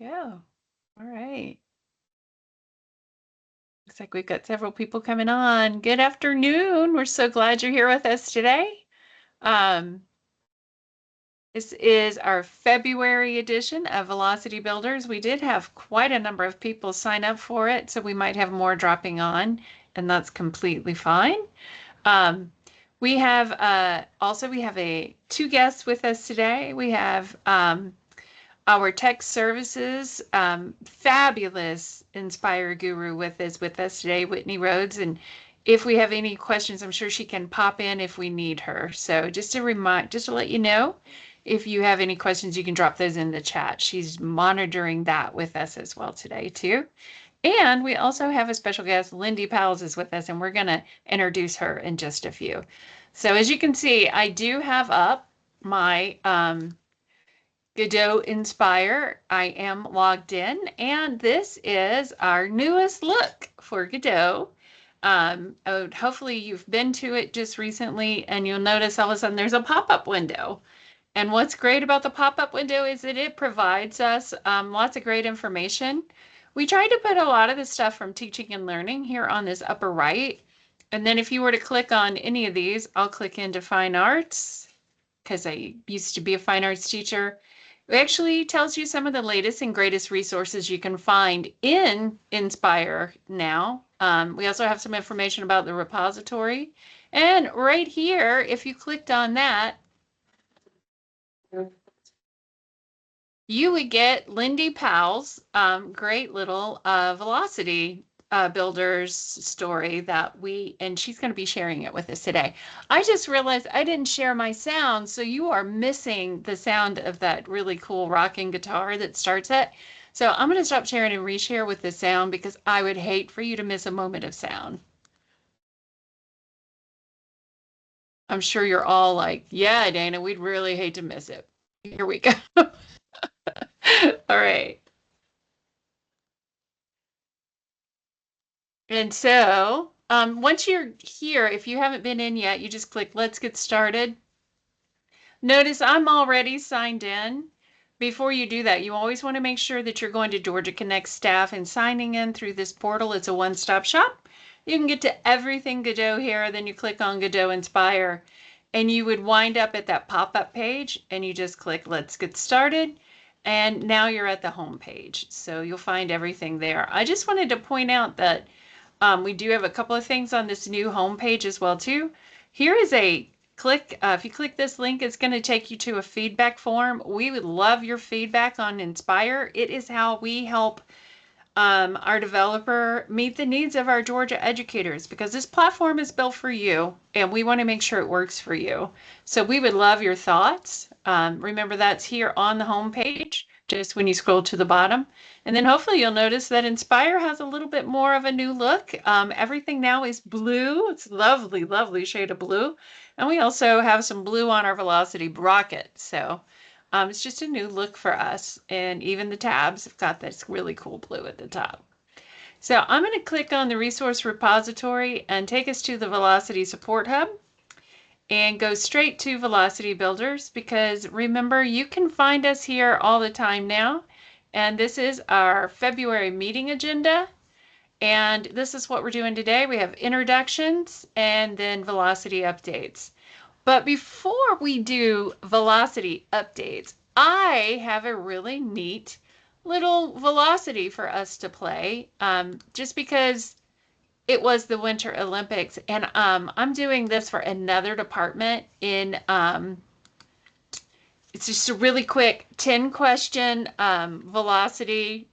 go. All right. Looks like we've got several people coming on. Good afternoon. We're so glad you're here with us today. Um, this is our February edition of Velocity Builders. We did have quite a number of people sign up for it, so we might have more dropping on, and that's completely fine. Um, we have we have two guests with us today. We have our tech services fabulous Inspire guru with us today, Whitney Rhodes. And if we have any questions, I'm sure she can pop in if we need her. So just to let you know, if you have any questions, you can drop those in the chat. She's monitoring that with us as well today too. And we also have a special guest, Lindy Powles is with us, and we're going to introduce her in just a few. So as you can see, I do have up my GaDOE Inspire. I am logged in, and this is our newest look for GaDOE. Hopefully you've been to it just recently, and you'll notice all of a sudden there's a pop-up window. And what's great about the pop-up window is that it provides us lots of great information. We try to put a lot of the stuff from teaching and learning here on this upper right. And then if you were to click on any of these, I'll click into fine arts because I used to be a fine arts teacher. It actually tells you some of the latest and greatest resources you can find in Inspire now. We also have some information about the repository. And right here, if you clicked on that, you would get Lindy Powell's great little Velocity Builders story and she's going to be sharing it with us today. I just realized I didn't share my sound, so you are missing the sound of that really cool rocking guitar that starts it. So I'm going to stop sharing and reshare with the sound because I would hate for you to miss a moment of sound. I'm sure you're all like, yeah, Dana, we'd really hate to miss it. Here we go. All right. And so once you're here, if you haven't been in yet, you just click Let's Get Started. Notice I'm already signed in. Before you do that, you always want to make sure that you're going to Georgia Connect staff and signing in through this portal. It's a one-stop shop. You can get to everything GaDOE here. Then you click on GaDOE Inspire, and you would wind up at that pop-up page, and you just click Let's Get Started. And now you're at the home page. So you'll find everything there. I just wanted to point out that we do have a couple of things on this new homepage as well too. Here is a click. If you click this link, it's going to take you to a feedback form. We would love your feedback on Inspire. It is how we help our developer meet the needs of our Georgia educators because this platform is built for you and we want to make sure it works for you. So we would love your thoughts. Remember that's here on the homepage, just when you scroll to the bottom. And then hopefully you'll notice that Inspire has a little bit more of a new look. Everything now is blue. It's lovely, lovely shade of blue. And we also have some blue on our Velocity Rocket. So it's just a new look for us. And even the tabs have got this really cool blue at the top. So I'm going to click on the resource repository and take us to the Velocity Support Hub and go straight to Velocity Builders because remember, you can find us here all the time now. And this is our February meeting agenda. And this is what we're doing today. We have introductions and then velocity updates. But before we do velocity updates, I have a really neat little velocity for us to play just because it was the Winter Olympics. And I'm doing this for another department in, it's just a really quick 10-question velocity,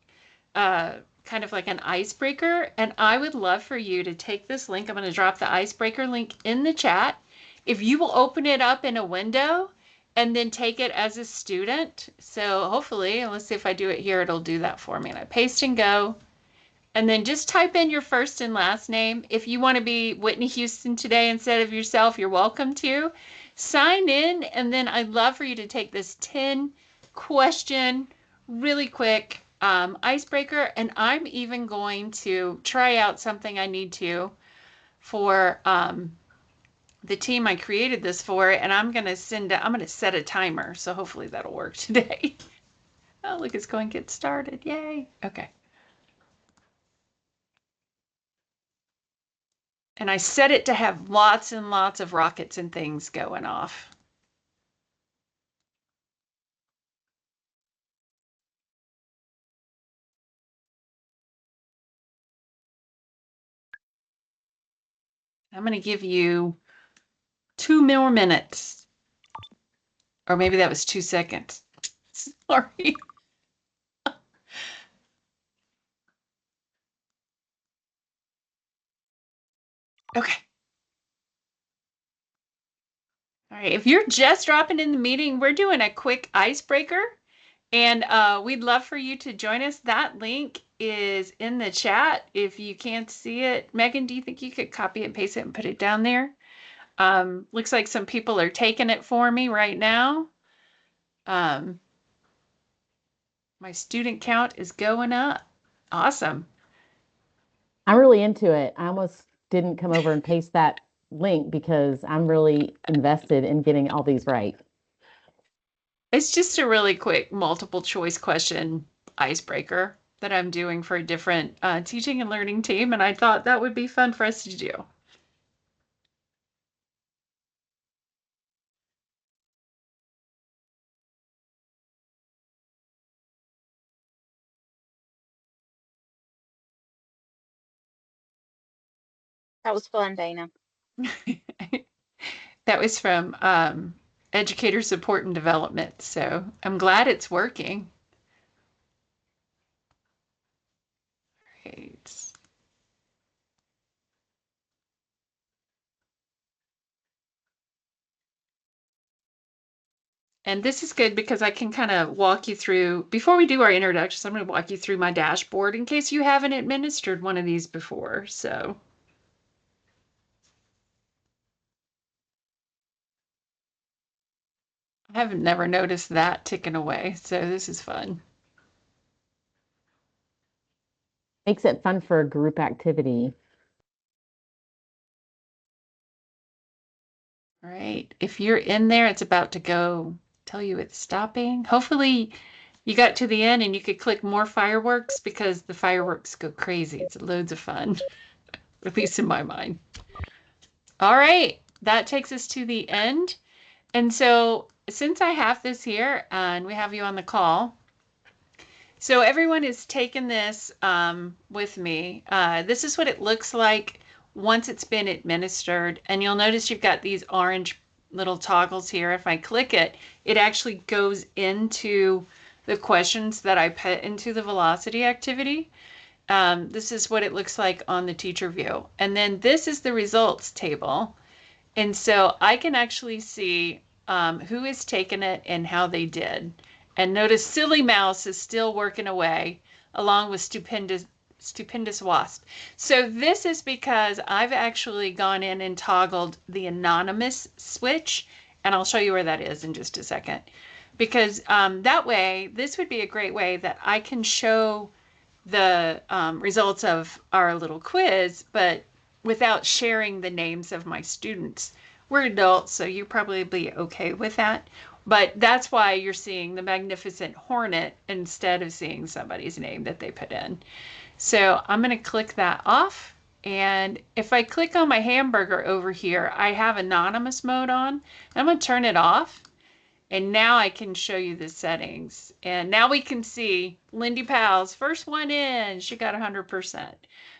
kind of like an icebreaker. And I would love for you to take this link. I'm going to drop the icebreaker link in the chat. If you will open it up in a window and then take it as a student. So hopefully, let's see if I do it here, it'll do that for me. And I paste and go. And then just type in your first and last name. If you want to be Whitney Houston today instead of yourself, you're welcome to. Sign in, and then I'd love for you to take this 10-question, really quick icebreaker, and I'm even going to try out something I need to for the team I created this for, and I'm going to set a timer, so hopefully that'll work today. Oh, look, it's going to get started. Yay. Okay. And I set it to have lots and lots of rockets and things going off. I'm going to give you 2 more minutes. Or maybe that was 2 seconds. Sorry. Okay. All right. If you're just dropping in the meeting, we're doing a quick icebreaker. And we'd love for you to join us. That link is in the chat. If you can't see it, Megan, do you think you could copy and paste it and put it down there? Looks like some people are taking it for me right now. Um, my student count is going up. Awesome. I'm really into it. I almost didn't come over and paste that link because I'm really invested in getting all these right. It's just a really quick multiple choice question icebreaker that I'm doing for a different teaching and learning team, and I thought that would be fun for us to do. That was fun, Dana. That was from Educator Support and Development, so I'm glad it's working. Right. And this is good because I can kind of walk you through, before we do our introductions, I'm going to walk you through my dashboard in case you haven't administered one of these before. So I have never noticed that ticking away. So this is fun. Makes it fun for a group activity. All right. If you're in there, it's about to go tell you it's stopping. Hopefully you got to the end and you could click more fireworks because the fireworks go crazy. It's loads of fun, at least in my mind. All right. That takes us to the end. And so since I have this here and we have you on the call, so everyone is taking this with me. This is what it looks like once it's been administered. And you'll notice you've got these orange little toggles here. If I click it, it actually goes into the questions that I put into the velocity activity. This is what it looks like on the teacher view. And then this is the results table. And so I can actually see who has taken it and how they did. And notice Silly Mouse is still working away along with Stupendous Wasp. So this is because I've actually gone in and toggled the anonymous switch, and I'll show you where that is in just a second. Because that way, this would be a great way that I can show the results of our little quiz, but without sharing the names of my students. We're adults, so you're probably okay with that. But that's why you're seeing the magnificent hornet instead of seeing somebody's name that they put in. So I'm going to click that off. And if I click on my hamburger over here, I have anonymous mode on. I'm going to turn it off. And now I can show you the settings. And now we can see Lindy Powell's first one in, she got 100%.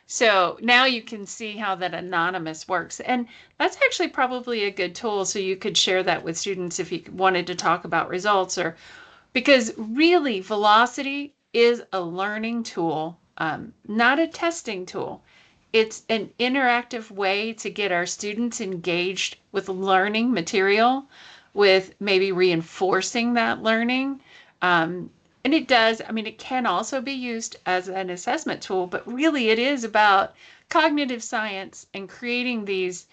So now you can see how that anonymous works. And that's actually probably a good tool. So you could share that with students if you wanted to talk about results, or because really velocity is a learning tool, not a testing tool. It's an interactive way to get our students engaged with learning material, with maybe reinforcing that learning. And it does, I mean, it can also be used as an assessment tool, but really it is about cognitive science and creating these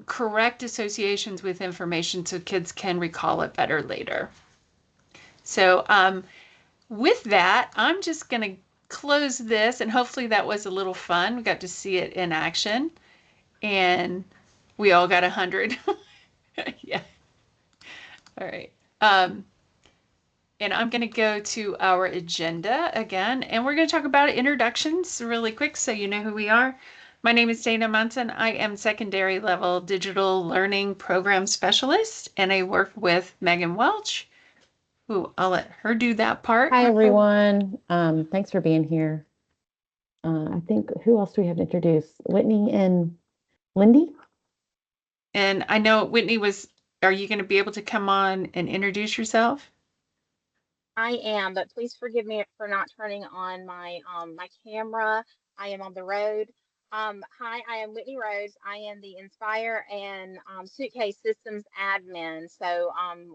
correct associations with information so kids can recall it better later. So with that, I'm just going to close this, and hopefully that was a little fun. We got to see it in action, and we all got 100. Yeah. All right. And I'm going to go to our agenda again, and we're going to talk about introductions really quick so you know who we are. My name is Dana Munson. I am secondary level digital learning program specialist, and I work with Megan Welch, who I'll let her do that part. Hi, everyone. Thanks for being here. I think, who else do we have to introduce? Whitney and Lindy? And I know Whitney are you going to be able to come on and introduce yourself? I am, but please forgive me for not turning on my camera. I am on the road. Hi, I am Whitney Rose. I am the Inspire and Suitcase Systems admin. So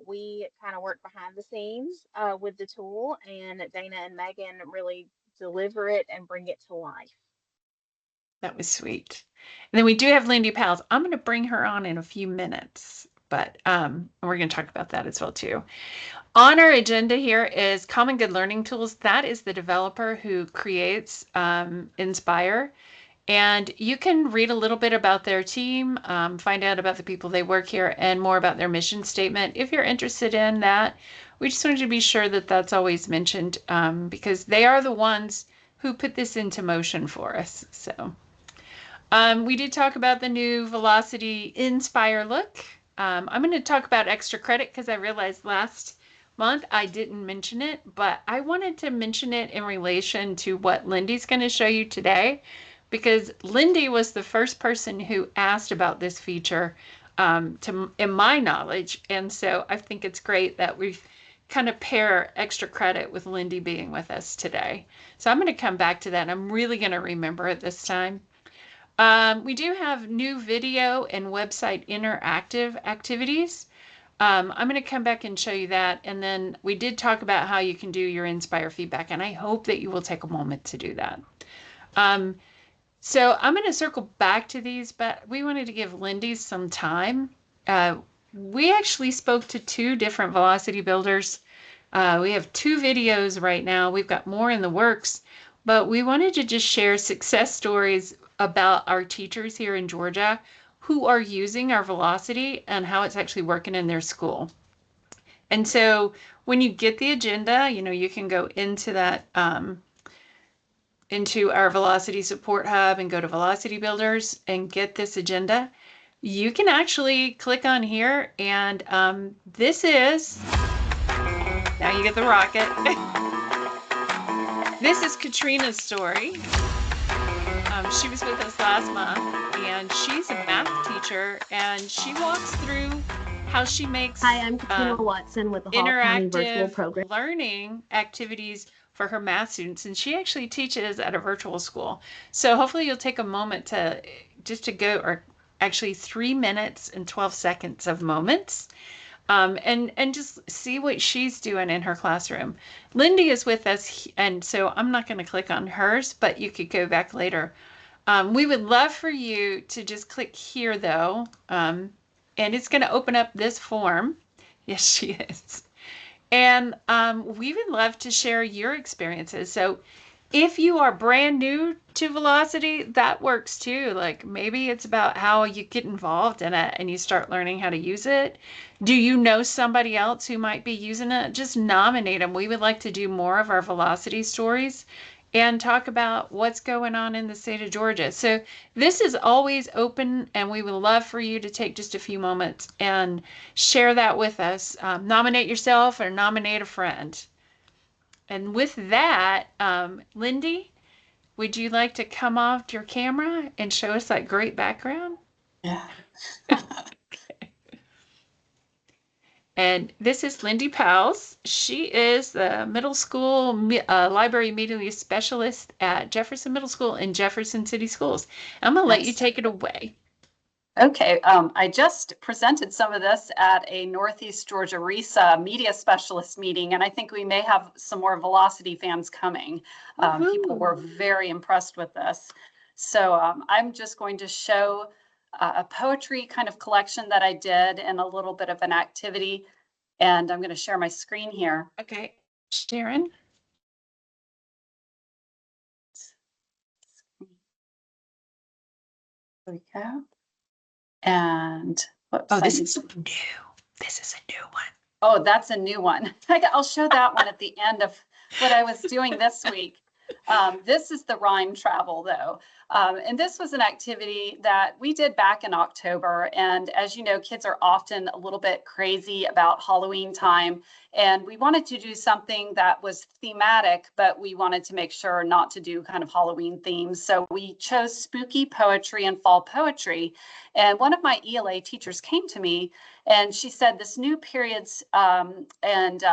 we kind of work behind the scenes with the tool, and Dana and Megan really deliver it and bring it to life. That was sweet. And then we do have Lindy Pals. I'm going to bring her on in a few minutes, but we're going to talk about that as well too. On our agenda here is Common Good Learning Tools. That is the developer who creates Inspire. And you can read a little bit about their team, find out about the people they work here, and more about their mission statement. If you're interested in that, we just wanted to be sure that that's always mentioned because they are the ones who put this into motion for us. So. We did talk about the new Velocity Inspire look. I'm going to talk about extra credit because I realized last month I didn't mention it, but I wanted to mention it in relation to what Lindy's going to show you today because Lindy was the first person who asked about this feature in my knowledge. And so I think it's great that we've kind of pair extra credit with Lindy being with us today. So I'm going to come back to that and I'm really going to remember it this time. We do have new video and website interactive activities. I'm going to come back and show you that. And then we did talk about how you can do your Inspire feedback, and I hope that you will take a moment to do that. So I'm going to circle back to these, but we wanted to give Lindy some time. We actually spoke to two different velocity builders. We have two videos right now. We've got more in the works, but we wanted to just share success stories about our teachers here in Georgia who are using our velocity and how it's actually working in their school. And so when you get the agenda, you can go into that, into our Velocity Support Hub and go to Velocity Builders and get this agenda. You can actually click on here and this is, now you get the rocket. This is Katrina's story. She was with us last month, and she's a math teacher, and she walks through how she makes Hi, I'm Katrina Watson with the Hall County Virtual Program. interactive learning activities for her math students, and she actually teaches at a virtual school. So hopefully you'll take a moment to go, or actually 3 minutes and 12 seconds of moments. And just see what she's doing in her classroom. Lindy is with us, and so I'm not going to click on hers, but you could go back later. We would love for you to just click here, though, and it's going to open up this form. Yes, she is. And we would love to share your experiences. So if you are brand new to Velocity, that works too. Like maybe it's about how you get involved in it and you start learning how to use it. Do you know somebody else who might be using it? Just nominate them. We would like to do more of our Velocity stories and talk about what's going on in the state of Georgia. So this is always open, and we would love for you to take just a few moments and share that with us. Nominate yourself or nominate a friend. And with that, Lindy, would you like to come off your camera and show us that great background? Yeah. And this is Lindy Powles. She is the middle school library media specialist at Jefferson Middle School and Jefferson City Schools. I'm going to let you take it away. Okay, I just presented some of this at a Northeast Georgia RESA media specialist meeting, and I think we may have some more Velocity fans coming. People were very impressed with this. So I'm just going to show a poetry kind of collection that I did and a little bit of an activity, and I'm going to share my screen here. Okay, Sharon. There we go. And whoops, oh, this is new. This is a new one. Oh, that's a new one. I'll show that one at the end of what I was doing this week. This is the rhyme travel, though. And this was an activity that we did back in October. And as you know, kids are often a little bit crazy about Halloween time. And we wanted to do something that was thematic, but we wanted to make sure not to do kind of Halloween themes. So we chose spooky poetry and fall poetry. And one of my ELA teachers came to me and she said this new periods and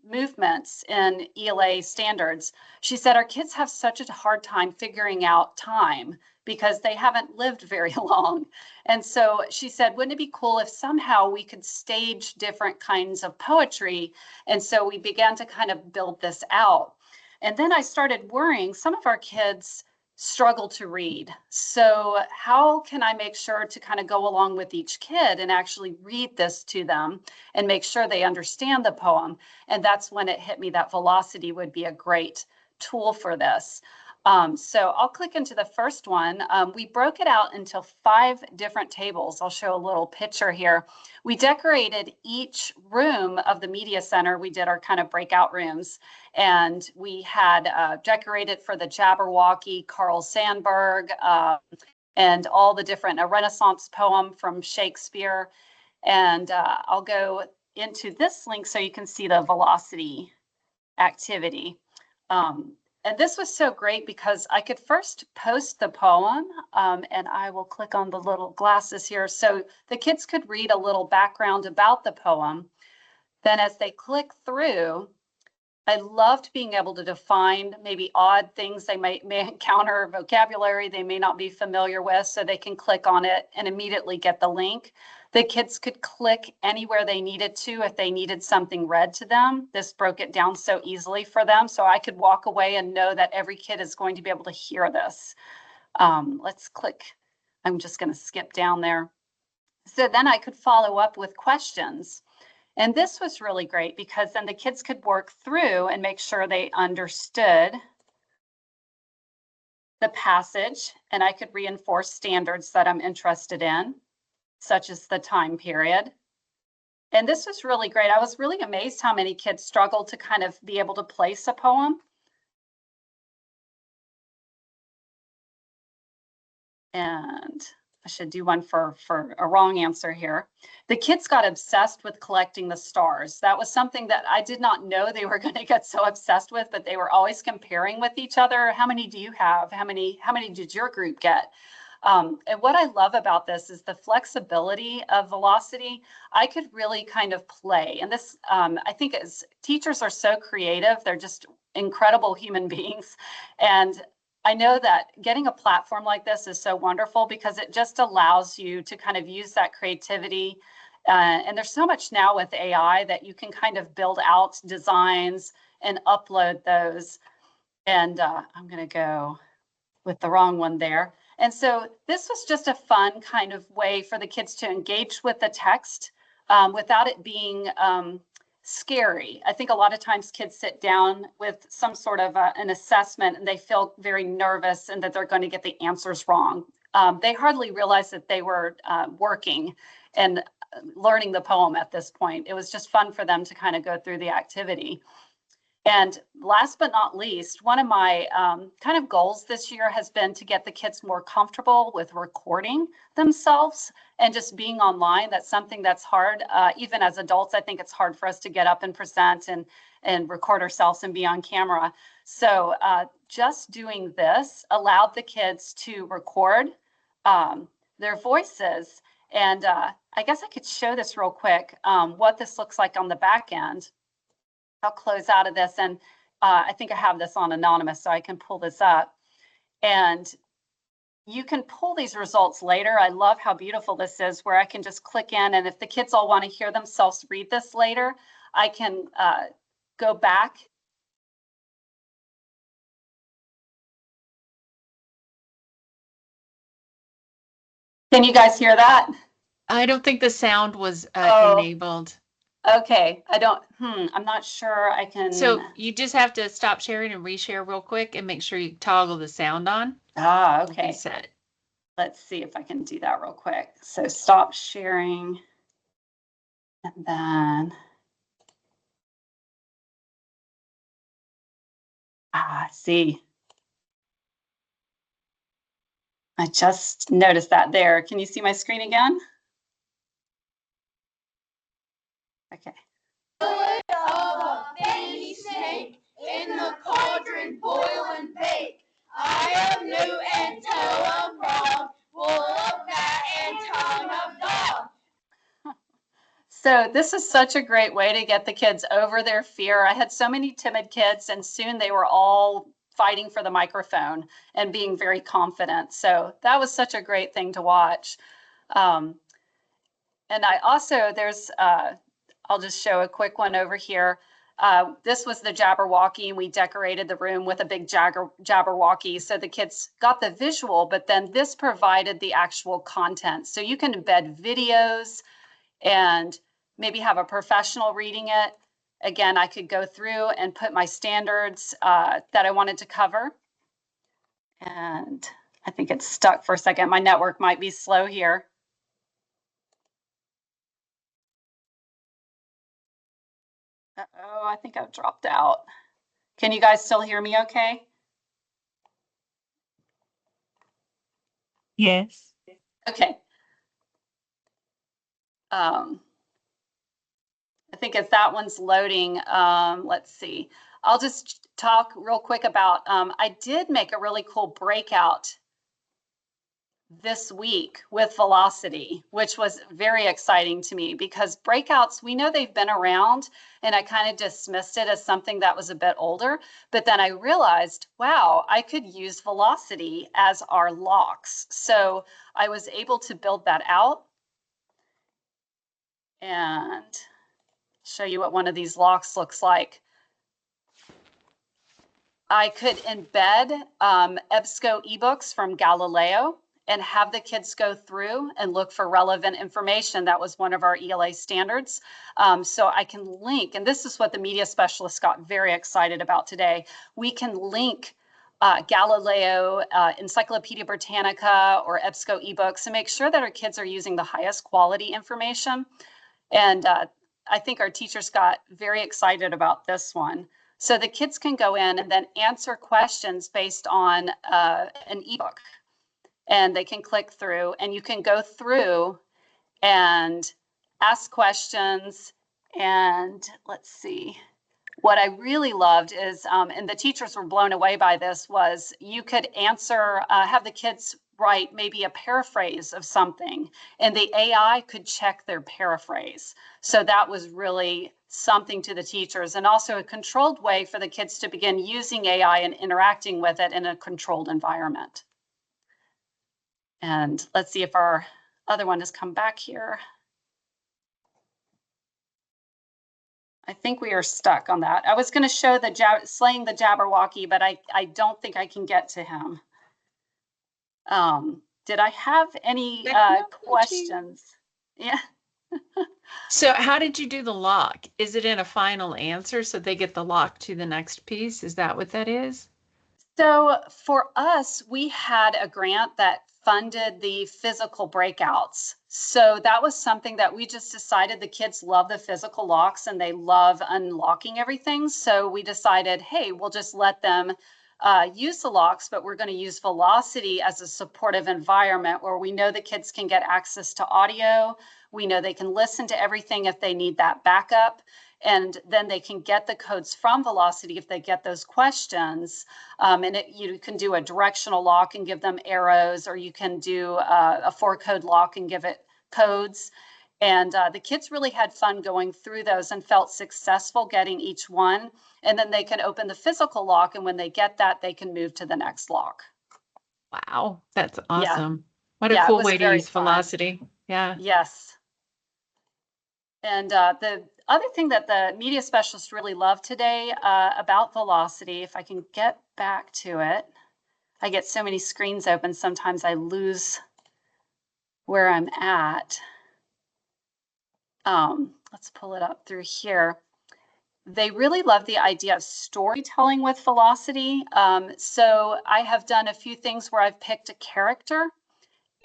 movements in ELA standards. She said our kids have such a hard time figuring out time because they haven't lived very long. And so she said, wouldn't it be cool if somehow we could stage different kinds of poetry? And so we began to kind of build this out. And then I started worrying, some of our kids struggle to read. So how can I make sure to kind of go along with each kid and actually read this to them and make sure they understand the poem? And that's when it hit me that velocity would be a great tool for this. So I'll click into the first one. We broke it out into 5 different tables. I'll show a little picture here. We decorated each room of the media center. We did our kind of breakout rooms, and we had decorated for the Jabberwocky, Carl Sandburg, and all the different, a Renaissance poem from Shakespeare. And I'll go into this link so you can see the velocity activity. And this was so great because I could first post the poem, and I will click on the little glasses here. So the kids could read a little background about the poem. Then as they click through, I loved being able to define maybe odd things they may encounter, vocabulary they may not be familiar with, so they can click on it and immediately get the link. The kids could click anywhere they needed to if they needed something read to them. This broke it down so easily for them, so I could walk away and know that every kid is going to be able to hear this. Let's click. I'm just going to skip down there. So then I could follow up with questions. And this was really great because then the kids could work through and make sure they understood the passage, and I could reinforce standards that I'm interested in, such as the time period. And this was really great. I was really amazed how many kids struggled to kind of be able to place a poem. And I should do one for a wrong answer here. The kids got obsessed with collecting the stars. That was something that I did not know they were going to get so obsessed with, but they were always comparing with each other. How many do you have? How many did your group get? And what I love about this is the flexibility of velocity. I could really kind of play. And this, I think as teachers are so creative, they're just incredible human beings. And I know that getting a platform like this is so wonderful because it just allows you to kind of use that creativity. And there's so much now with AI that you can kind of build out designs and upload those. And I'm going to go with the wrong one there. And so this was just a fun kind of way for the kids to engage with the text without it being scary. I think a lot of times kids sit down with some sort of an assessment and they feel very nervous and that they're going to get the answers wrong. They hardly realized that they were working and learning the poem at this point. It was just fun for them to kind of go through the activity. And last but not least, one of my kind of goals this year has been to get the kids more comfortable with recording themselves and just being online. That's something that's hard. Even as adults, I think it's hard for us to get up and present and record ourselves and be on camera. So just doing this allowed the kids to record their voices. And I guess I could show this real quick, what this looks like on the back end. I'll close out of this, and I think I have this on anonymous, so I can pull this up. And you can pull these results later. I love how beautiful this is, where I can just click in, and if the kids all want to hear themselves read this later, I can go back. Can you guys hear that? I don't think the sound was enabled. Okay, I'm not sure I can. So you just have to stop sharing and reshare real quick and make sure you toggle the sound on. Okay. Reset. Let's see if I can do that real quick. So stop sharing. And then See. I just noticed that there. Can you see my screen again? Okay. In the cauldron boil and bake. I am new and toe of frog, full of fat and tongue of dog. So this is such a great way to get the kids over their fear. I had so many timid kids, and soon they were all fighting for the microphone and being very confident. So that was such a great thing to watch. And I also, I'll just show a quick one over here. This was the Jabberwocky, and we decorated the room with a big Jabberwocky. So the kids got the visual, but then this provided the actual content. So you can embed videos and maybe have a professional reading it. Again, I could go through and put my standards that I wanted to cover. And I think it's stuck for a second. My network might be slow here. Uh-oh, I think I've dropped out. Can you guys still hear me okay? Yes. Okay. I think as that one's loading, let's see. I'll just talk real quick about, I did make a really cool breakout this week with Velocity, which was very exciting to me because breakouts, we know they've been around, and I kind of dismissed it as something that was a bit older, but then I realized, wow, I could use Velocity as our locks. So I was able to build that out and show you what one of these locks looks like. I could embed EBSCO ebooks from Galileo and have the kids go through and look for relevant information. That was one of our ELA standards. So I can link, and this is what the media specialists got very excited about today. We can link Galileo, Encyclopedia Britannica, or EBSCO ebooks and make sure that our kids are using the highest quality information. And I think our teachers got very excited about this one. So the kids can go in and then answer questions based on an ebook, and they can click through, and you can go through and ask questions. And let's see, what I really loved is, and the teachers were blown away by this, was you could answer, have the kids write maybe a paraphrase of something, and the AI could check their paraphrase. So that was really something to the teachers, and also a controlled way for the kids to begin using AI and interacting with it in a controlled environment. And let's see if our other one has come back here. I think we are stuck on that. I was going to show the slaying the Jabberwocky, but I don't think I can get to him. Did I have any questions? Yeah. So how did you do the lock? Is it in a final answer so they get the lock to the next piece? Is that what that is? So for us, we had a grant that funded the physical breakouts. So that was something that we just decided the kids love the physical locks and they love unlocking everything. So we decided, hey, we'll just let them use the locks, but we're going to use Velocity as a supportive environment where we know the kids can get access to audio. We know they can listen to everything if they need that backup. And then they can get the codes from Velocity if they get those questions. And you can do a directional lock and give them arrows, or you can do a 4-code lock and give it codes. And the kids really had fun going through those and felt successful getting each one. And then they can open the physical lock, and when they get that, they can move to the next lock. Wow, that's awesome. Yeah. What a cool way to use Velocity. Yeah. Yes. And the other thing that the media specialists really loved today about Velocity, if I can get back to it, I get so many screens open, sometimes I lose where I'm at. Let's pull it up through here. They really love the idea of storytelling with Velocity. So I have done a few things where I've picked a character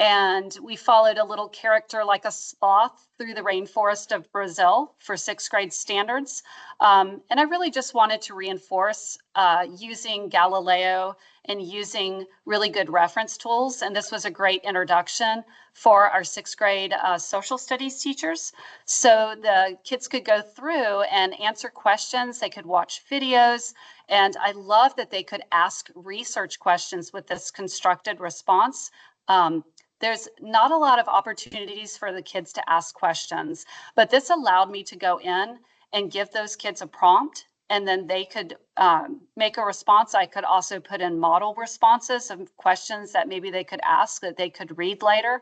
And we followed a little character like a sloth through the rainforest of Brazil for 6th grade standards. And I really just wanted to reinforce using Galileo and using really good reference tools. And this was a great introduction for our 6th grade social studies teachers. So the kids could go through and answer questions. They could watch videos. And I love that they could ask research questions with this constructed response. There's not a lot of opportunities for the kids to ask questions, but this allowed me to go in and give those kids a prompt, and then they could make a response. I could also put in model responses of questions that maybe they could ask that they could read later.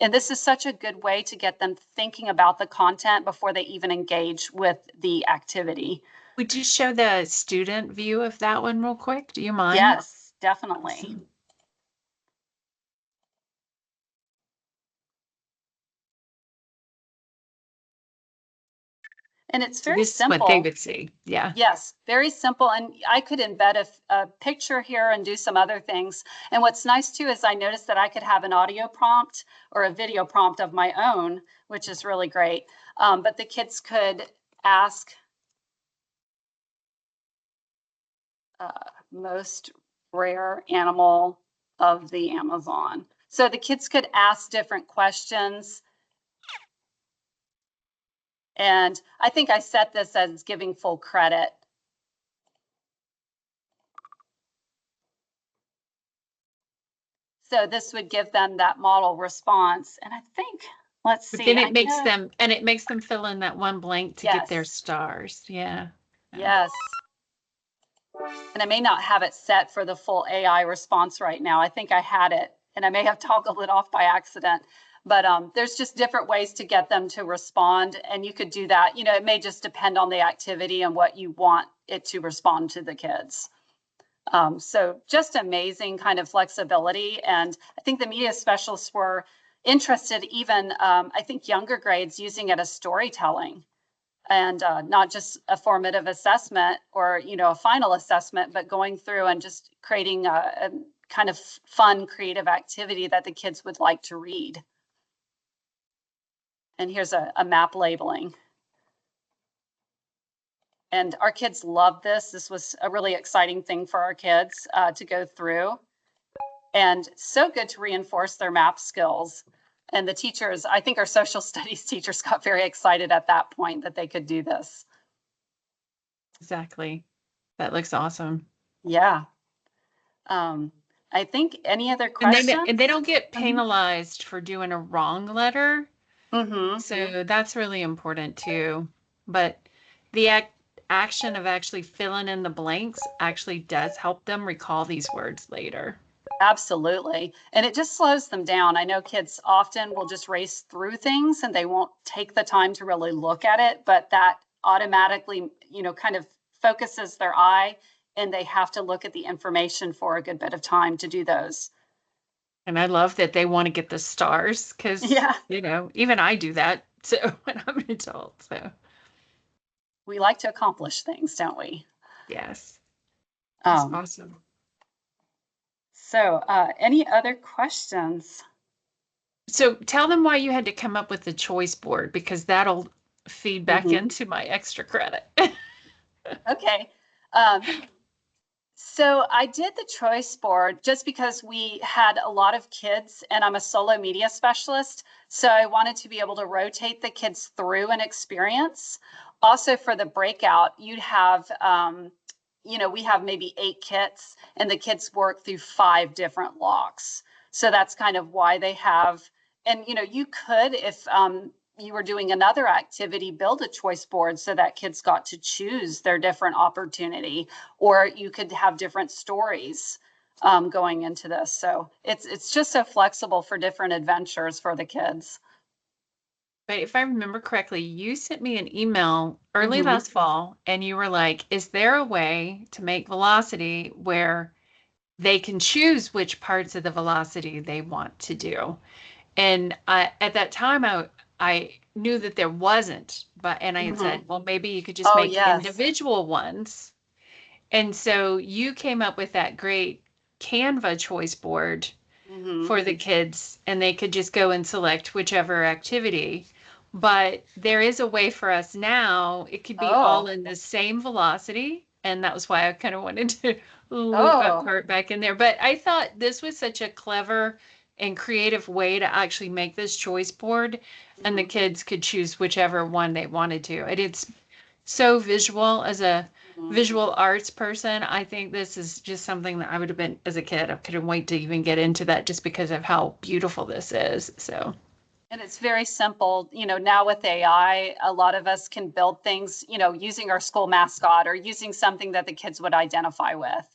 And this is such a good way to get them thinking about the content before they even engage with the activity. Would you show the student view of that one real quick? Do you mind? Yes, definitely. Awesome. And it's very This simple. is what they would see. Yeah. Yes, very simple. And I could embed a picture here and do some other things. And what's nice too is I noticed that I could have an audio prompt or a video prompt of my own, which is really great. But the kids could ask most rare animal of the Amazon. So the kids could ask different questions. And I think I set this as giving full credit. So this would give them that model response. And I think, let's see. But then it makes them fill in that one blank to get their stars. Yeah. Yes. And I may not have it set for the full AI response right now. I think I had it, and I may have toggled it off by accident. But there's just different ways to get them to respond. And you could do that. You know, it may just depend on the activity and what you want it to respond to the kids. So just amazing kind of flexibility. And I think the media specialists were interested even, I think, younger grades using it as storytelling and not just a formative assessment or, you know, a final assessment, but going through and just creating a kind of fun, creative activity that the kids would like to read. And here's a map labeling. And our kids love this. This was a really exciting thing for our kids to go through. And so good to reinforce their map skills. And the teachers, I think our social studies teachers got very excited at that point that they could do this. Exactly. That looks awesome. Yeah. I think any other questions? And they don't get penalized for doing a wrong letter. Mm-hmm. So that's really important too. But the action of actually filling in the blanks actually does help them recall these words later. Absolutely. And it just slows them down. I know kids often will just race through things and they won't take the time to really look at it, but that automatically, you know, kind of focuses their eye and they have to look at the information for a good bit of time to do those. And I love that they want to get the stars because, you know, even I do that. So when I'm an adult, so. We like to accomplish things, don't we? Yes. That's awesome. So any other questions? So tell them why you had to come up with the choice board, because that'll feed back into my extra credit. Okay. So I did the choice board just because we had a lot of kids and I'm a solo media specialist. So I wanted to be able to rotate the kids through an experience. Also for the breakout, you'd have, you know, we have maybe 8 kits and the kids work through 5 different locks. So that's kind of why they have, and, you know, you could, if you were doing another activity, build a choice board so that kids got to choose their different opportunity, or you could have different stories going into this. So it's just so flexible for different adventures for the kids. But if I remember correctly, you sent me an email early last fall and you were like, is there a way to make velocity where they can choose which parts of the velocity they want to do? And at that time, I knew that there wasn't, and I had said, well, maybe you could just make individual ones. And so you came up with that great Canva choice board for the kids, and they could just go and select whichever activity. But there is a way for us now, it could be all in the same velocity. And that was why I kind of wanted to loop that part back in there. But I thought this was such a clever and creative way to actually make this choice board, and the kids could choose whichever one they wanted to. And it's so visual. As a visual arts person, I think this is just something that I would have been as a kid. I couldn't wait to even get into that just because of how beautiful this is. So. And it's very simple. You know, now with AI, a lot of us can build things, you know, using our school mascot or using something that the kids would identify with.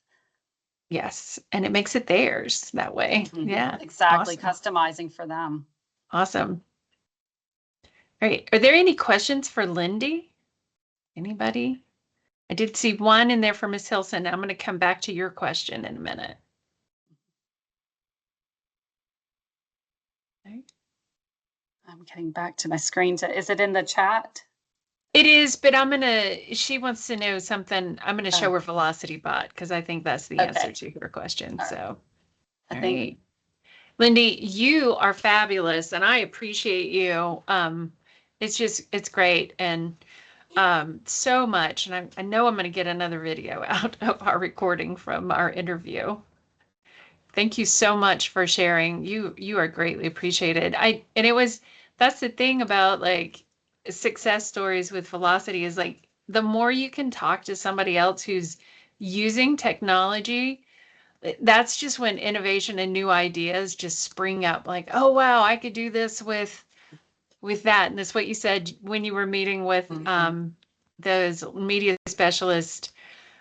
Yes. And it makes it theirs that way. Yeah. Exactly. Awesome. Customizing for them. Awesome. All right. Are there any questions for Lindy? Anybody? I did see one in there for Miss Hilson. I'm going to come back to your question in a minute. Okay. I'm getting back to my screen. Is it in the chat? It is, but she wants to know something. I'm going to show her Velocity Bot because I think that's the answer to her question. So, all right. Lindy, you are fabulous and I appreciate you. It's great. And so much. And I know I'm going to get another video out of our recording from our interview. Thank you so much for sharing. You are greatly appreciated. That's the thing about like success stories with Velocity is like the more you can talk to somebody else who's using technology, that's just when innovation and new ideas just spring up. Like, oh wow, I could do this with that. And that's what you said when you were meeting with those media specialists.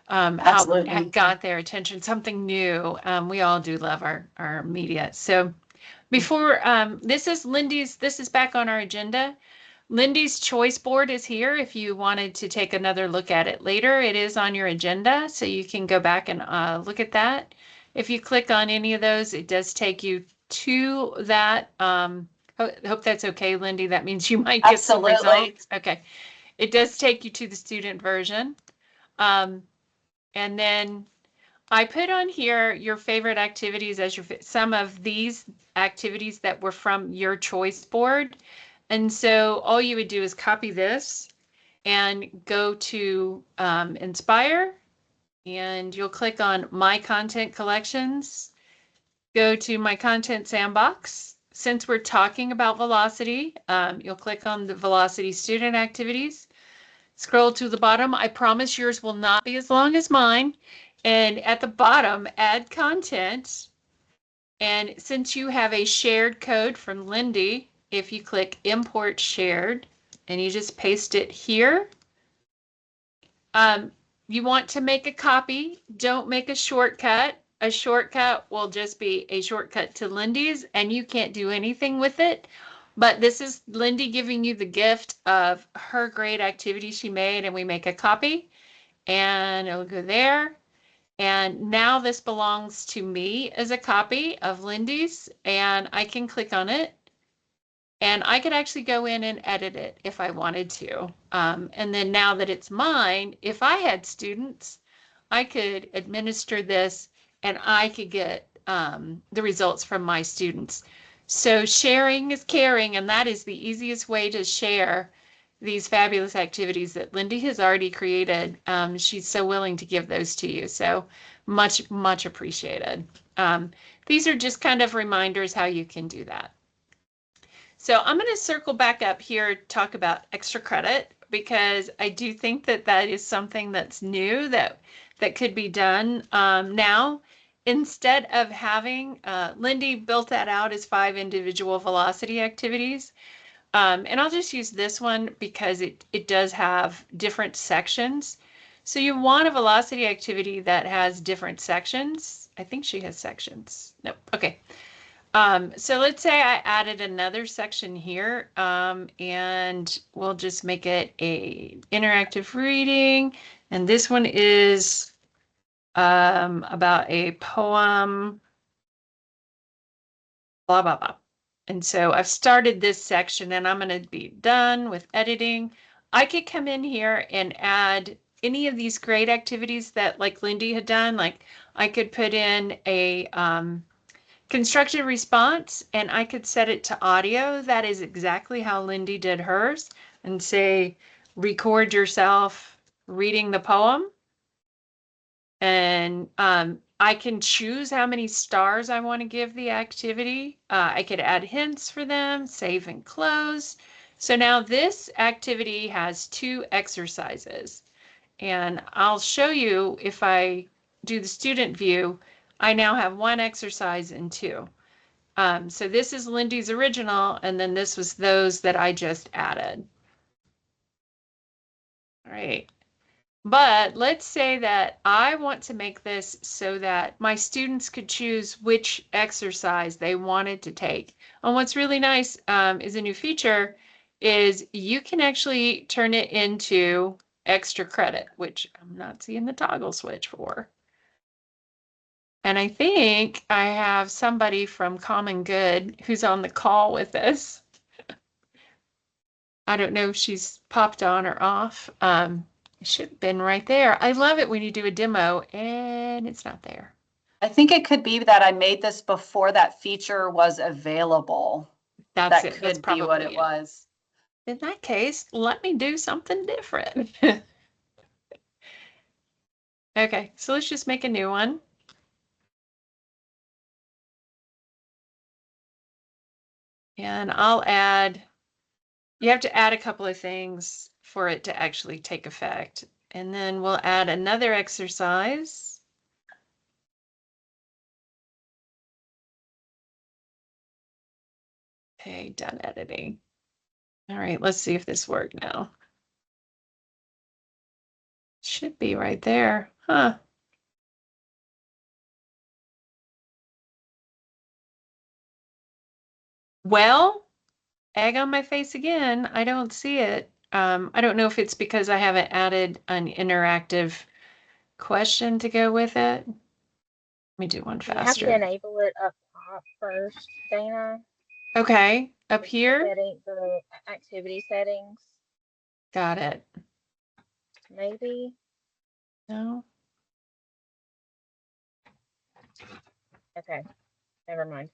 How it got their attention, something new. We all do love our media. So before, this is back on our agenda. Lindy's choice board is here. If you wanted to take another look at it later, it is on your agenda. So you can go back and look at that. If you click on any of those, it does take you to that. Hope that's okay, Lindy. That means you might get some results. Okay. It does take you to the student version. And then I put on here your favorite activities as some of these activities that were from your choice board. And so all you would do is copy this and go to Inspire, and you'll click on My Content Collections, go to My Content Sandbox. Since we're talking about Velocity, you'll click on the Velocity student activities. Scroll to the bottom. I promise yours will not be as long as mine. And at the bottom, add content. And since you have a shared code from Lindy, if you click import shared and you just paste it here, you want to make a copy. Don't make a shortcut. A shortcut will just be a shortcut to Lindy's and you can't do anything with it. But this is Lindy giving you the gift of her great activity she made, and we make a copy and it'll go there. And now this belongs to me as a copy of Lindy's, and I can click on it and I could actually go in and edit it if I wanted to. And then now that it's mine, if I had students, I could administer this and I could get the results from my students. So sharing is caring, and that is the easiest way to share these fabulous activities that Lindy has already created. She's so willing to give those to you. So much, much appreciated. These are just kind of reminders how you can do that. So I'm going to circle back up here, talk about extra credit, because I do think that that is something that's new that could be done now. Instead of having, Lindy built that out as 5 individual velocity activities. And I'll just use this one because it does have different sections. So you want a velocity activity that has different sections. I think she has sections. Nope. Okay. So let's say I added another section here, and we'll just make it a interactive reading. And this one is about a poem, blah, blah, blah. And so I've started this section and I'm going to be done with editing. I could come in here and add any of these great activities that like Lindy had done. Like I could put in a Constructed response, and I could set it to audio. That is exactly how Lindy did hers, and say, record yourself reading the poem. And I can choose how many stars I want to give the activity. I could add hints for them, save and close. So now this activity has 2 exercises. And I'll show you if I do the student view, I now have 1 exercise and 2. So this is Lindy's original, and then this was those that I just added. All right. But let's say that I want to make this so that my students could choose which exercise they wanted to take. And what's really nice is a new feature is you can actually turn it into extra credit, which I'm not seeing the toggle switch for. And I think I have somebody from Common Good who's on the call with us. I don't know if she's popped on or off. It should have been right there. I love it when you do a demo and it's not there. I think it could be that I made this before that feature was available. That's that it. That's could probably be what it was. In that case, let me do something different. Okay, so let's just make a new one. And I'll add, you have to add a couple of things for it to actually take effect. And then we'll add another exercise. Okay, done editing. All right, let's see if this worked now. Should be right there, huh? Well, egg on my face again. I don't see it. I don't know if it's because I haven't added an interactive question to go with it. Let me do one You have to faster. enable it up top first, Dana. Okay, up here. The activity settings. Got it. Maybe. No. Okay, never mind.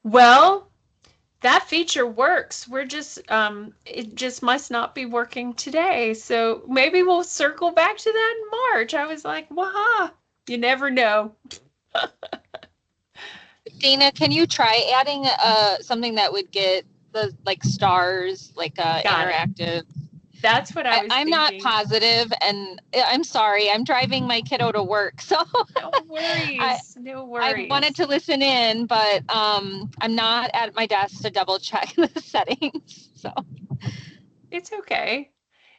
Well, that feature works. We're just, it just must not be working today. So maybe we'll circle back to that in March. I was like, waha, you never know. Dana, can you try adding something that would get the like stars, like interactive? That's what I was I'm thinking. not positive, and I'm sorry. I'm driving my kiddo to work, so no worries. No worries. I wanted to listen in, but I'm not at my desk to double check the settings. So it's okay.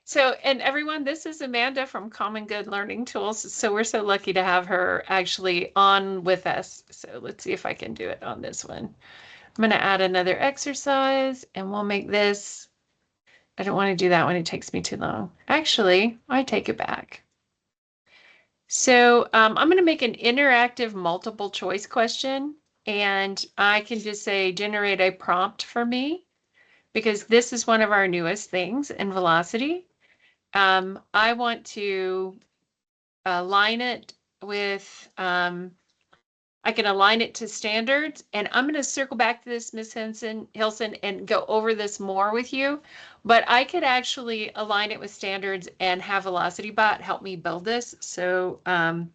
So, and everyone, this is Amanda from Common Good Learning Tools. So we're so lucky to have her actually on with us. So let's see if I can do it on this one. I'm going to add another exercise and we'll make this. I don't want to do that one. It takes me too long. Actually, I take it back. So I'm going to make an interactive multiple choice question. And I can just say, generate a prompt for me, because this is one of our newest things in Velocity. I want to align it with, I can align it to standards, and I'm going to circle back to this, Ms. Hilson, and go over this more with you. But I could actually align it with standards and have VelocityBot help me build this. So I'm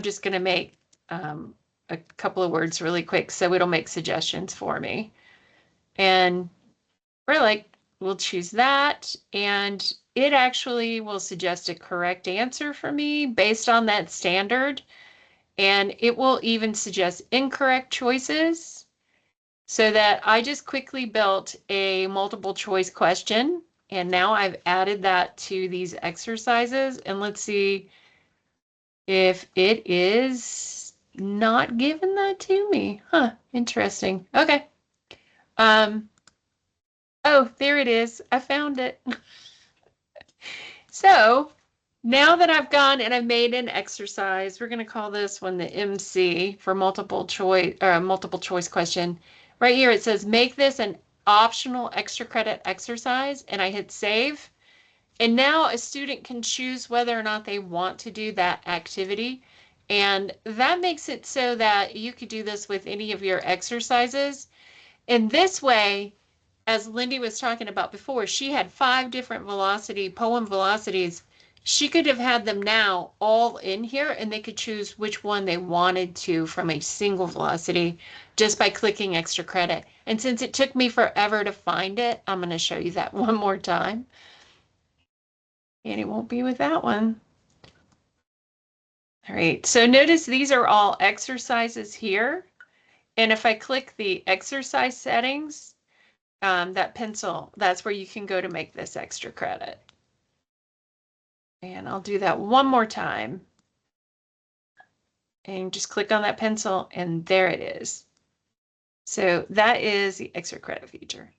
just going to make a couple of words really quick so it'll make suggestions for me. And we're like, we'll choose that, and it actually will suggest a correct answer for me based on that standard. And it will even suggest incorrect choices, so that I just quickly built a multiple choice question. And now I've added that to these exercises. And let's see if it is not giving that to me. Huh, interesting. Okay. Oh, there it is. I found it. So now that I've gone and I've made an exercise, we're going to call this one the MC for multiple choice question. Right here it says make this an optional extra credit exercise, and I hit save. And now a student can choose whether or not they want to do that activity. And that makes it so that you could do this with any of your exercises. In this way, as Lindy was talking about before, she had 5 different poem velocities. She could have had them now all in here, and they could choose which one they wanted to from a single velocity just by clicking extra credit. And since it took me forever to find it, I'm going to show you that one more time. And it won't be with that one. All right, so notice these are all exercises here. And if I click the exercise settings, that pencil, that's where you can go to make this extra credit. And I'll do that one more time. And just click on that pencil, and there it is. So that is the extra credit feature.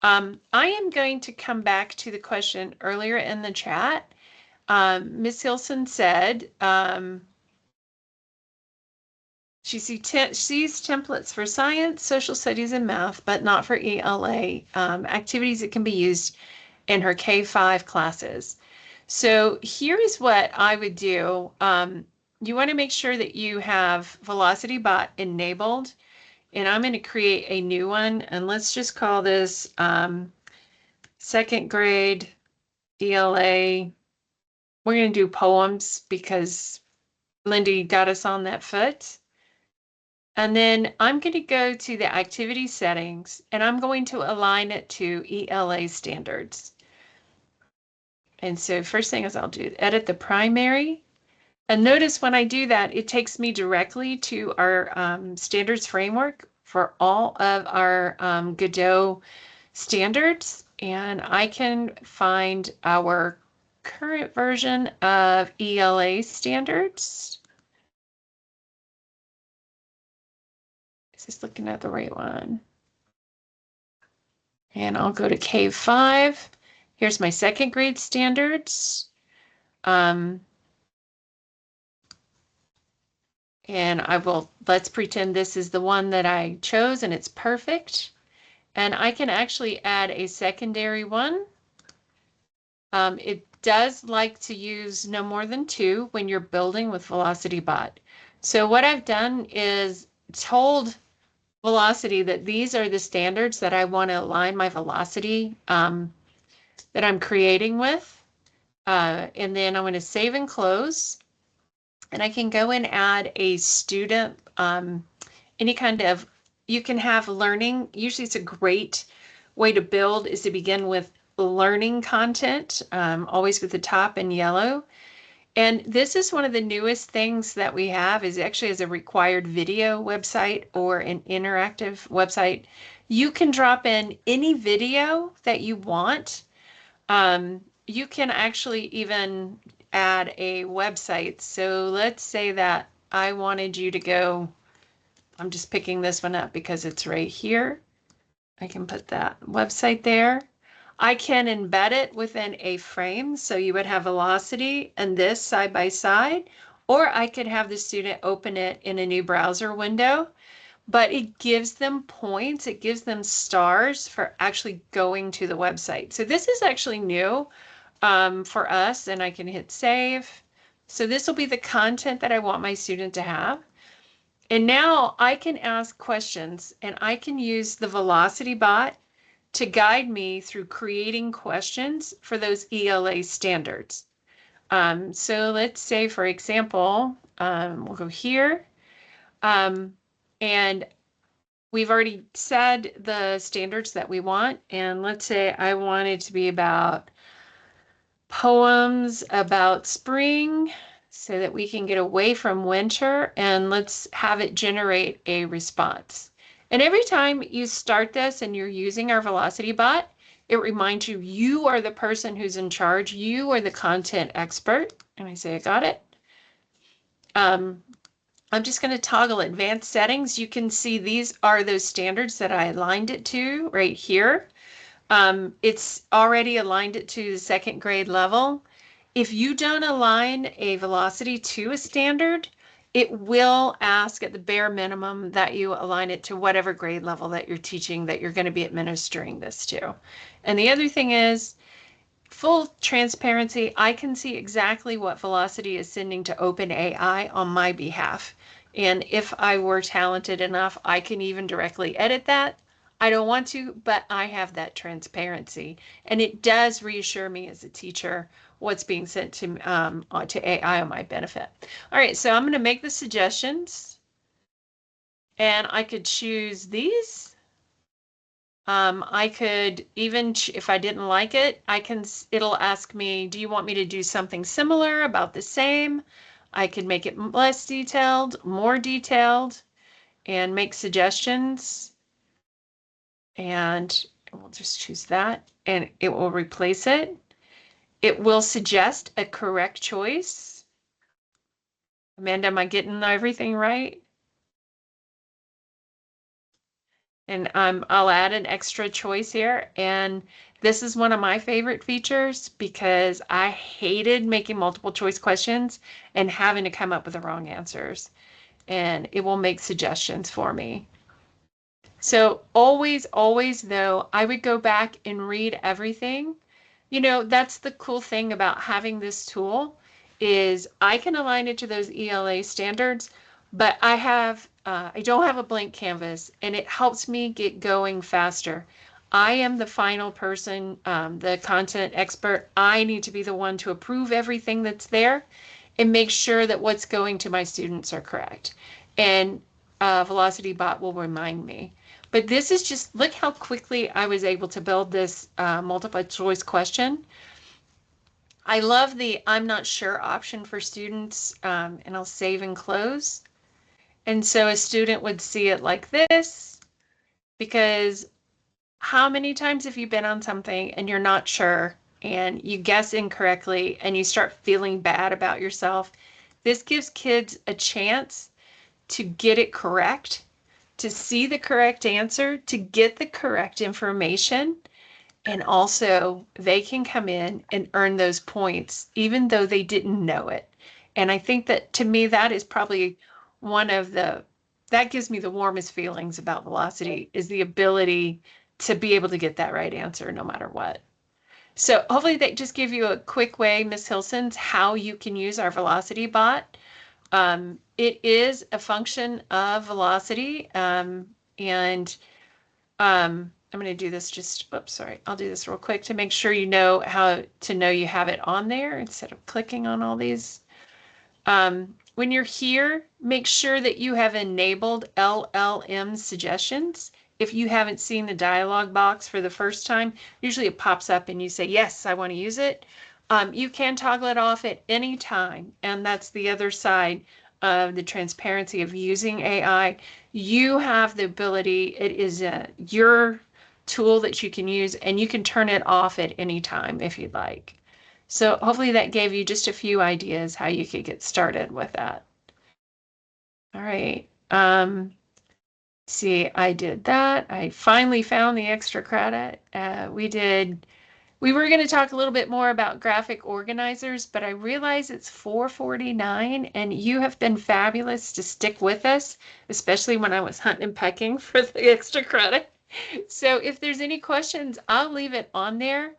I am going to come back to the question earlier in the chat. Ms. Hilson said she sees templates for science, social studies, and math, but not for ELA activities that can be used in her K-5 classes. So here is what I would do. You want to make sure that you have VelocityBot enabled, and I'm going to create a new one, and let's just call this second grade ELA. We're going to do poems because Lindy got us on that foot. And then I'm going to go to the activity settings, and I'm going to align it to ELA standards. And so first thing is I'll do edit the primary. And notice when I do that, it takes me directly to our standards framework for all of our GaDOE standards. And I can find our current version of ELA standards. Is this looking at the right one? And I'll go to K5. Here's my second grade standards. And let's pretend this is the one that I chose and it's perfect. And I can actually add a secondary one. It does like to use no more than 2 when you're building with VelocityBot. So what I've done is told Velocity that these are the standards that I want to align my velocity that I'm creating with. And then I'm going to save and close. And I can go and add a student, any kind of, you can have learning. Usually it's a great way to build is to begin with learning content, always with the top in yellow. And this is one of the newest things that we have is actually as a required video website or an interactive website. You can drop in any video that you want. You can actually even add a website. So let's say that I wanted you to go, I'm just picking this one up because it's right here. I can put that website there. I can embed it within a frame. So you would have velocity and this side by side, or I could have the student open it in a new browser window, but it gives them points. It gives them stars for actually going to the website. So this is actually new for us, and I can hit save. So this will be the content that I want my student to have. And now I can ask questions, and I can use the VelocityBot to guide me through creating questions for those ELA standards. So let's say, for example, we'll go here. And we've already said the standards that we want. And let's say I want it to be about poems about spring so that we can get away from winter, and let's have it generate a response. And every time you start this and you're using our VelocityBot, it reminds you, you are the person who's in charge. You are the content expert. And I say, I got it. I'm just going to toggle advanced settings. You can see these are those standards that I aligned it to right here. It's already aligned it to the second grade level. If you don't align a velocity to a standard, it will ask at the bare minimum that you align it to whatever grade level that you're teaching, that you're going to be administering this to. And the other thing is, full transparency, I can see exactly what Velocity is sending to OpenAI on my behalf. And if I were talented enough, I can even directly edit that. I don't want to, but I have that transparency. And it does reassure me as a teacher what's being sent to AI on my benefit. All right, so I'm going to make the suggestions. And I could choose these. I could even, if I didn't like it, it'll ask me, do you want me to do something similar, about the same? I could make it less detailed, more detailed, and make suggestions. And we'll just choose that, and it will replace it. It will suggest a correct choice. Amanda, am I getting everything right? And I'll add an extra choice here. And this is one of my favorite features because I hated making multiple choice questions and having to come up with the wrong answers. And it will make suggestions for me. So always though, I would go back and read everything. You know, that's the cool thing about having this tool is I can align it to those ELA standards, but I don't have a blank canvas and it helps me get going faster. I am the final person, the content expert. I need to be the one to approve everything that's there and make sure that what's going to my students are correct. And Velocity Bot will remind me. But this is just, look how quickly I was able to build this multiple choice question. I love the I'm not sure option for students, and I'll save and close. And so a student would see it like this, because how many times have you been on something and you're not sure and you guess incorrectly and you start feeling bad about yourself? This gives kids a chance to get it correct, to see the correct answer, to get the correct information. And also they can come in and earn those points, even though they didn't know it. And I think that to me, that is probably that gives me the warmest feelings about Velocity is the ability to be able to get that right answer no matter what. So hopefully that just give you a quick way, Miss Hilson's, how you can use our Velocity bot. It is a function of Velocity, and I'm going to do this oops, sorry. I'll do this real quick to make sure you know how to know you have it on there instead of clicking on all these. When you're here, make sure that you have enabled LLM suggestions. If you haven't seen the dialog box for the first time, usually it pops up and you say, yes, I want to use it. You can toggle it off at any time. And that's the other side of the transparency of using AI. You have the ability, it is your tool that you can use, and you can turn it off at any time if you'd like. So hopefully that gave you just a few ideas how you could get started with that. All right. See, I did that. I finally found the extra credit. We were going to talk a little bit more about graphic organizers, but I realize it's $4.49 and you have been fabulous to stick with us, especially when I was hunting and pecking for the extra credit. So if there's any questions, I'll leave it on there.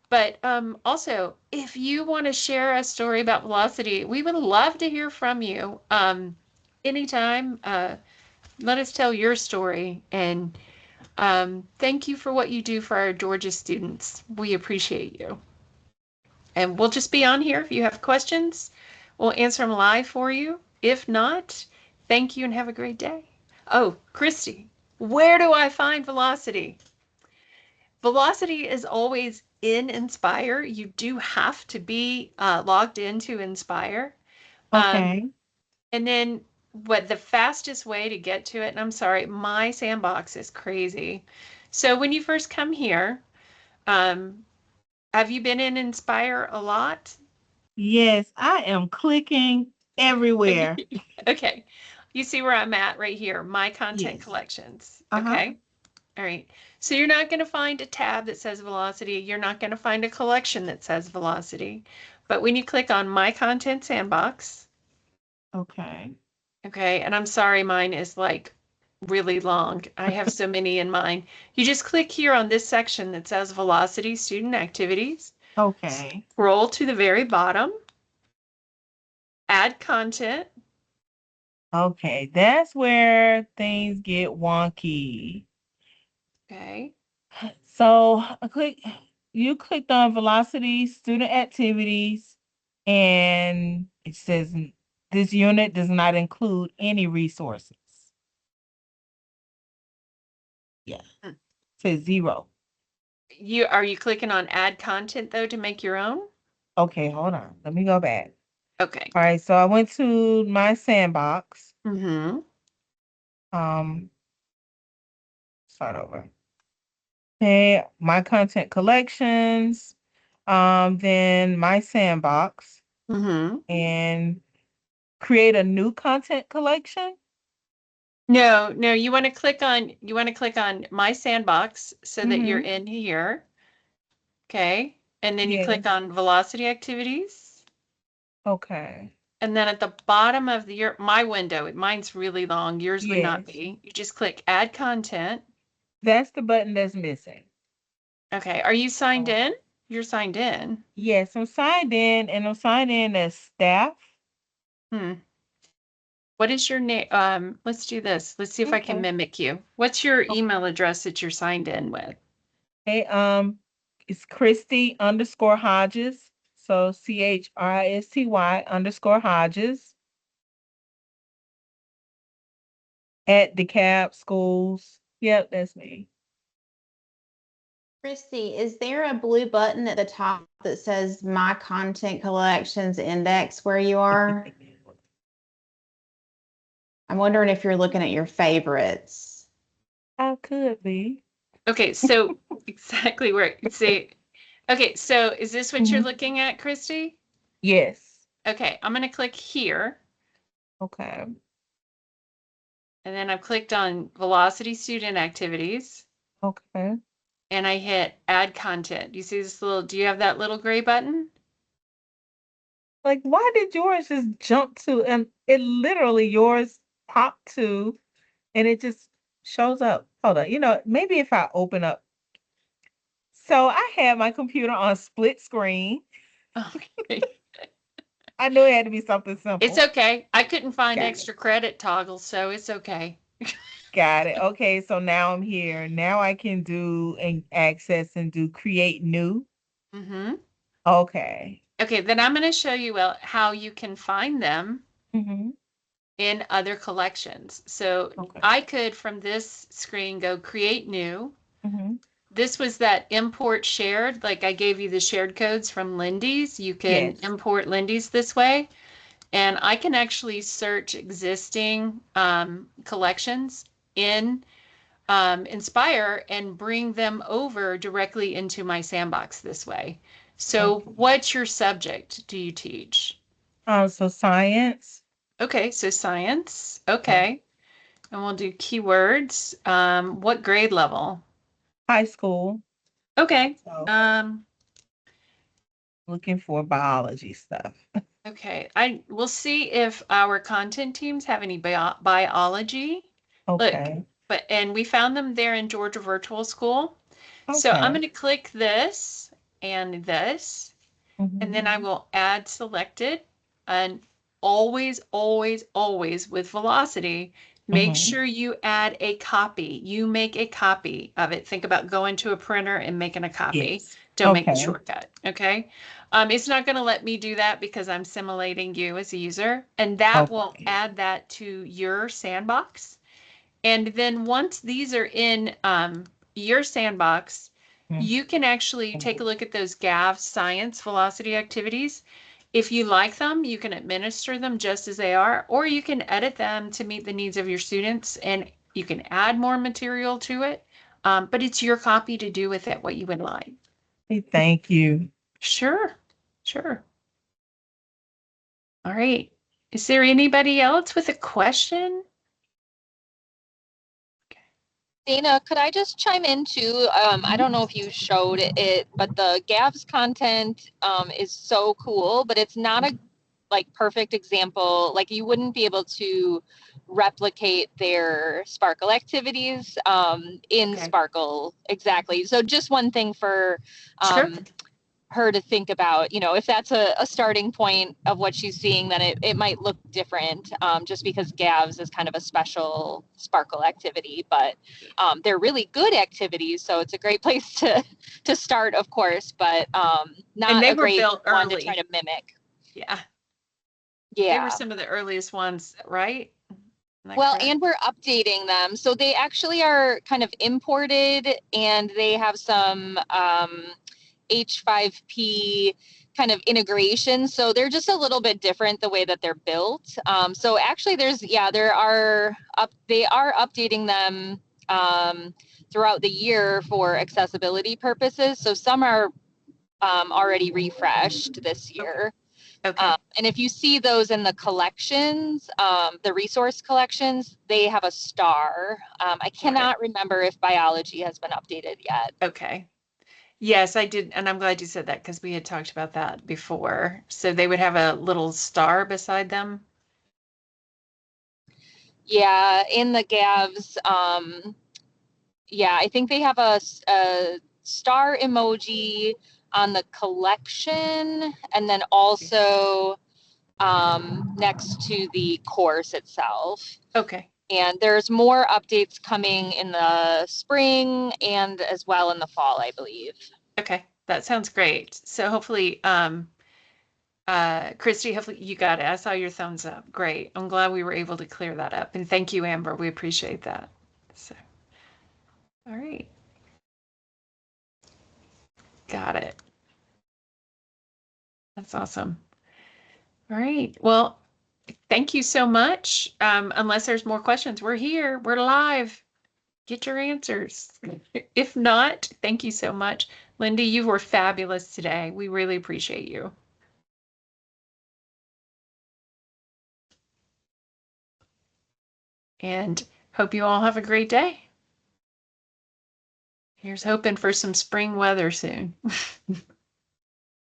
But also, if you want to share a story about Velocity, we would love to hear from you. Anytime, let us tell your story. And thank you for what you do for our Georgia students. We appreciate you. And we'll just be on here if you have questions. We'll answer them live for you. If not, thank you and have a great day. Oh, Christy, where do I find Velocity? Velocity is always in Inspire. You do have to be logged into Inspire. Okay. And then what the fastest way to get to it, and I'm sorry, my sandbox is crazy. So when you first come here, have you been in Inspire a lot? Yes, I am clicking everywhere. Okay. You see where I'm at right here, my content Yes. collections. Uh-huh. Okay. All right. So you're not going to find a tab that says Velocity. You're not going to find a collection that says Velocity. But when you click on My Content Sandbox, Okay. okay, and I'm sorry, mine is like really long. I have so many in mine. You just click here on this section that says Velocity Student Activities. Okay. Scroll to the very bottom, add content. Okay, that's where things get wonky. Okay. So you clicked on velocity, student activities, and it says this unit does not include any resources. Yeah, Hmm. it says 0. Are you clicking on add content though to make your own? Okay, hold on. Let me go back. Okay. All right, so I went to my sandbox. Mm-hmm. Start over. Okay, my content collections, then my sandbox, Mm-hmm. and create a new content collection. No, you want to click on my sandbox so that you're Mm-hmm. in here. Okay. And then you click Yes. on velocity activities. Okay. And then at the bottom of my window, mine's really long, yours would not Yes. be. You just click add content. That's the button that's missing. Okay. Are you signed Oh. in? You're signed in. Yes, I'm signed in, and I'm signed in as staff. Hmm. What is your name? Let's do this. Let's see if I can Okay. mimic you. What's your Okay. email address that you're signed in with? Hey, it's Christy_Hodges. So CHRISTY_Hodges at DeKalb Schools. Yep, that's me. Christy, is there a blue button at the top that says My Content Collections Index where you are? I'm wondering if you're looking at your favorites. I could be. Okay, so exactly where see. Okay, so is this what you're Mhm. looking at, Christy? Yes. Okay, I'm going to click here, Okay. and then I've clicked on Velocity Student Activities, Okay. and I hit Add Content. You see this little, do you have that little gray button? Like, why did yours just jump to, and it literally yours popped to, and it just shows up. Hold on. Maybe if I open up. So I had my computer on split screen. Okay. I knew it had to be something It's simple. okay. I couldn't find Got it. extra credit toggles, so it's okay. Got it. Okay, so now I'm here. Now I can do and access and do create new. Mm-hmm. Okay. Okay, then I'm going to show you how you can find them Mm-hmm. in other collections. So Okay. I could, from this screen, go create new. Mm-hmm. This was that import shared, like I gave you the shared codes from Lindy's. You can Yes. import Lindy's this way. And I can actually search existing collections in Inspire and bring them over directly into my sandbox this way. So Okay. what's your subject do you teach? So science. Okay, so science. Okay. Okay. And we'll do keywords. What grade level? High school. Okay. So looking for biology stuff. Okay. I will see if our content teams have any biology. Look, Okay. and we found them there in Georgia Virtual School. So I'm Okay. going to click this and this, and then I Mm-hmm. will add selected. And always, always, always with velocity, make Mm-hmm. sure you add a copy. You make a copy of it. Think about going to a printer and making a copy. Yes. Don't make the Okay. shortcut, okay? It's not going to let me do that because I'm simulating you as a user, and that will Okay. add that to your sandbox. And then once these are in your sandbox, you can actually take a look at those GAV science velocity activities. If you like them, you can administer them just as they are, or you can edit them to meet the needs of your students and you can add more material to it. But it's your copy to do with it what you would like. Hey, thank you. Sure, sure. All right. Is there anybody else with a question? Dana, could I just chime in too? I don't know if you showed it, but the GAVS content is so cool, but it's not a perfect example. Like you wouldn't be able to replicate their Sparkle activities in Okay. Sparkle exactly. So just one thing for Sure. her to think about, you know, if that's a starting point of what she's seeing, then it might look different, just because GAVS is kind of a special Sparkle activity, but they're really good activities. So it's a great place to start, of course, but not a great one to try to mimic. Yeah. Yeah. They were some of the earliest ones, right? Well, and we're updating them. So they actually are kind of imported, and they have some H5P kind of integration. So they're just a little bit different the way that they're built. So actually they are updating them throughout the year for accessibility purposes. So some are already refreshed this year. Okay. And if you see those in the collections, the resource collections, they have a star. I cannot remember if biology has been updated yet. Okay. Yes, I did. And I'm glad you said that because we had talked about that before. So they would have a little star beside them. Yeah, in the GAVs, yeah, I think they have a star emoji on the collection, and then also next to the course itself. Okay. And there's more updates coming in the spring and as well in the fall, I believe. Okay, that sounds great. So hopefully, Christy, hopefully you got it. I saw your thumbs up. Great. I'm glad we were able to clear that up. And thank you, Amber. We appreciate that. So, all right. Got it. That's awesome. All right. Well, thank you so much. Unless there's more questions, we're here. We're live. Get your answers. If not, thank you so much. Lindy, you were fabulous today. We really appreciate you. And hope you all have a great day. Here's hoping for some spring weather soon.